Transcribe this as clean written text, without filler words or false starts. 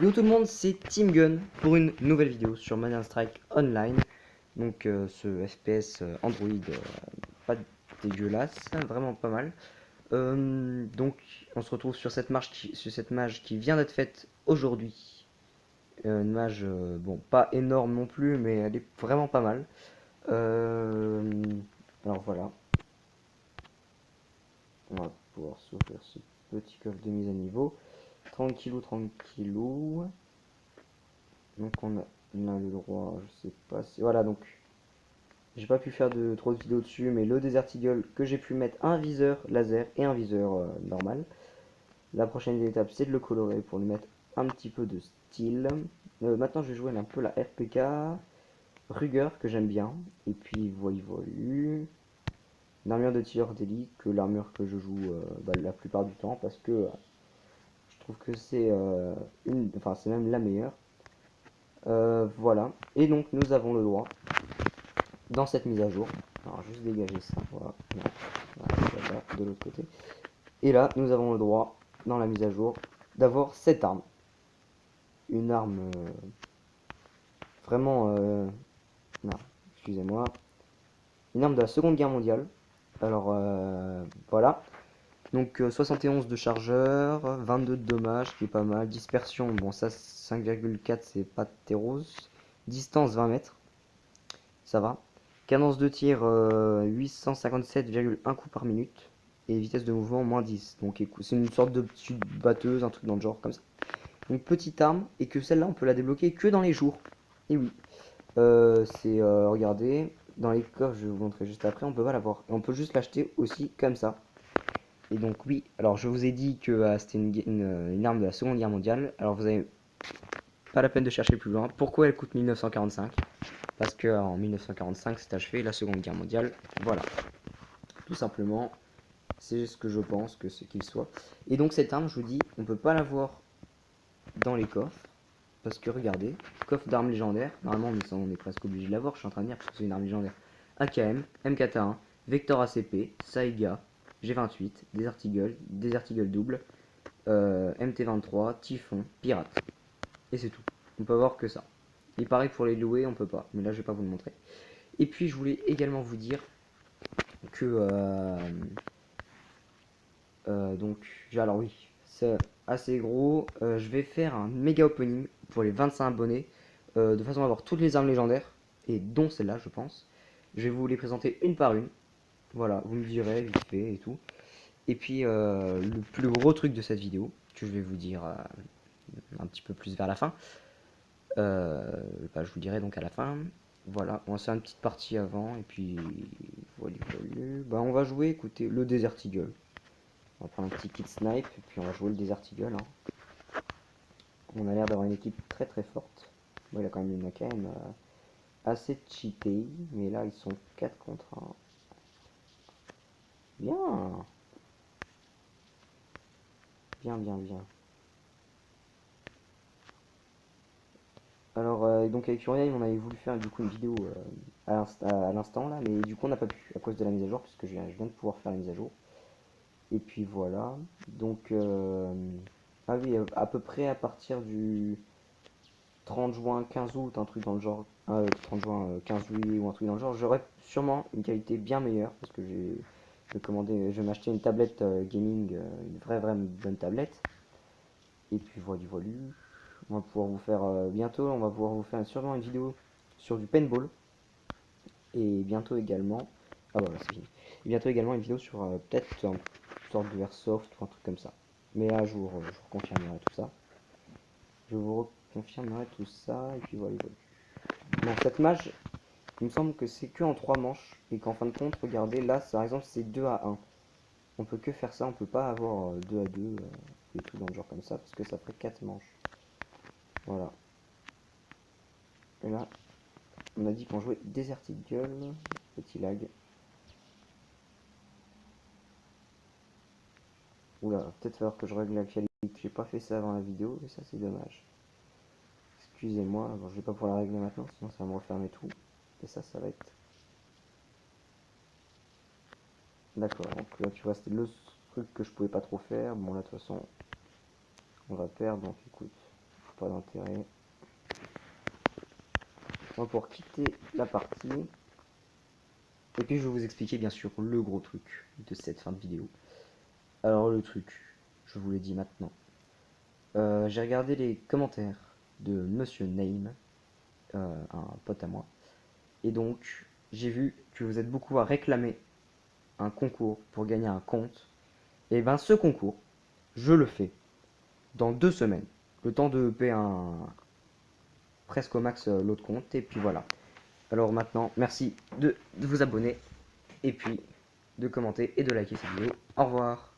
Yo tout le monde, c'est Team Gun pour une nouvelle vidéo sur Manhunt Strike Online. Donc ce FPS Android pas dégueulasse, vraiment pas mal. Donc on se retrouve sur cette mage qui vient d'être faite aujourd'hui. Une mage, bon, pas énorme non plus, mais elle est vraiment pas mal. Euh, alors voilà, on va pouvoir s'ouvrir ce petit coffre de mise à niveau. Tranquillou, tranquillou. Donc on a là le droit, je sais pas si... Voilà, donc j'ai pas pu faire trop de vidéos dessus, mais le Desert Eagle que j'ai pu mettre un viseur laser et un viseur normal. La prochaine étape c'est de le colorer pour lui mettre un petit peu de style. Maintenant je vais jouer un peu la RPK, Ruger que j'aime bien, et puis Voivolu, une armure de tireur d'élite, que l'armure que je joue la plupart du temps, parce que je trouve que c'est enfin c'est même la meilleure. Voilà, et donc nous avons le droit dans cette mise à jour. Alors juste dégager ça, voilà, non, voilà, de l'autre côté. Et là, nous avons le droit, dans la mise à jour, d'avoir cette arme. Une arme vraiment... non, excusez-moi. Une arme de la Seconde Guerre mondiale. Alors, voilà. Donc 71 de chargeur, 22 de dommages, qui est pas mal. Dispersion, bon ça 5,4 c'est pas terros. Distance 20 mètres, ça va. Cadence de tir 857,1 coups par minute. Et vitesse de mouvement moins 10. Donc c'est une sorte de petite batteuse, un truc dans le genre comme ça. Donc petite arme, et que celle-là on peut la débloquer que dans les jours. Et oui. Regardez, dans les coffres, je vais vous montrer juste après, on peut pas l'avoir. Et on peut juste l'acheter aussi comme ça. Et donc oui, alors je vous ai dit que c'était une arme de la Seconde Guerre mondiale. Alors vous avez pas la peine de chercher plus loin. Pourquoi elle coûte 1945? Parce que en 1945 c'est achevé la Seconde Guerre mondiale. Voilà, tout simplement, c'est ce que je pense que ce qu'il soit. Et donc cette arme, je vous dis, on peut pas l'avoir dans les coffres. Parce que regardez, coffre d'armes légendaires, normalement on est presque obligé de l'avoir, je suis en train de dire parce que c'est une arme légendaire. AKM, MK1, Vector ACP, Saiga, G28, Desert Eagle double, MT23, Typhon, Pirate. Et c'est tout. On peut avoir que ça. Il paraît que pour les louer, on peut pas. Mais là, je vais pas vous le montrer. Et puis, je voulais également vous dire que... donc, alors oui, c'est assez gros. Je vais faire un méga opening pour les 25 abonnés. De façon à avoir toutes les armes légendaires. Et dont celle-là, je pense. Je vais vous les présenter une par une. Voilà, vous me direz vite fait et tout. Et puis, le plus gros truc de cette vidéo, que je vais vous dire un petit peu plus vers la fin. Je vous dirai donc à la fin. Voilà, on va faire une petite partie avant. Et puis, voilà, voilà. Bah, on va jouer, écoutez, le Desert Eagle. On va prendre un petit kit snipe. Et puis, on va jouer le Desert Eagle. Hein. On a l'air d'avoir une équipe très très forte. Bon, il a quand même une AKM assez cheatée. Mais là, ils sont 4 contre 1. Bien. Bien, bien, bien. Alors, donc avec Uriel, on avait voulu faire du coup une vidéo à l'instant là, mais du coup on n'a pas pu à cause de la mise à jour, puisque je viens de pouvoir faire la mise à jour. Et puis voilà. Donc, ah oui, à peu près à partir du 30 juin, 15 août, un truc dans le genre, 30 juin, 15 juillet ou un truc dans le genre, j'aurai sûrement une qualité bien meilleure, parce que je vais m'acheter une tablette gaming, une vraie bonne tablette. Et puis voilà, voilà. On va pouvoir vous faire bientôt, on va pouvoir vous faire sûrement une vidéo sur du paintball. Et bientôt également, ah voilà, c'est fini. Et bientôt également une vidéo sur peut-être une sorte de airsoft ou un truc comme ça. Mais à jour, je vous confirmerai tout ça. Je vous confirmerai tout ça, et puis voilà, voilà. Bon, cette mage, il me semble que c'est que en 3 manches, et qu'en fin de compte, regardez, là, par exemple, c'est 2 à 1. On peut que faire ça, on peut pas avoir 2 à 2 et tout dans le genre comme ça, parce que ça ferait 4 manches. Voilà. Et là, on a dit qu'on jouait Desert Eagle, petit lag. Oula, peut-être falloir que je règle la qualité. J'ai pas fait ça avant la vidéo, et ça c'est dommage. Excusez-moi, bon, je vais pas pouvoir la régler maintenant, sinon ça va me refermer tout. Et ça va être... D'accord, donc là tu vois, c'était le truc que je pouvais pas trop faire. Bon là de toute façon, on va perdre, donc écoute, pas d'intérêt. On va pouvoir quitter la partie. Et puis je vais vous expliquer bien sûr le gros truc de cette fin de vidéo. Alors le truc, je vous l'ai dit maintenant. J'ai regardé les commentaires de Monsieur Name, un pote à moi. Et donc, j'ai vu que vous êtes beaucoup à réclamer un concours pour gagner un compte. Et ben ce concours, je le fais dans 2 semaines. Le temps de payer presque au max l'autre compte. Et puis voilà. Alors maintenant, merci de vous abonner. Et puis de commenter et de liker cette vidéo. Au revoir.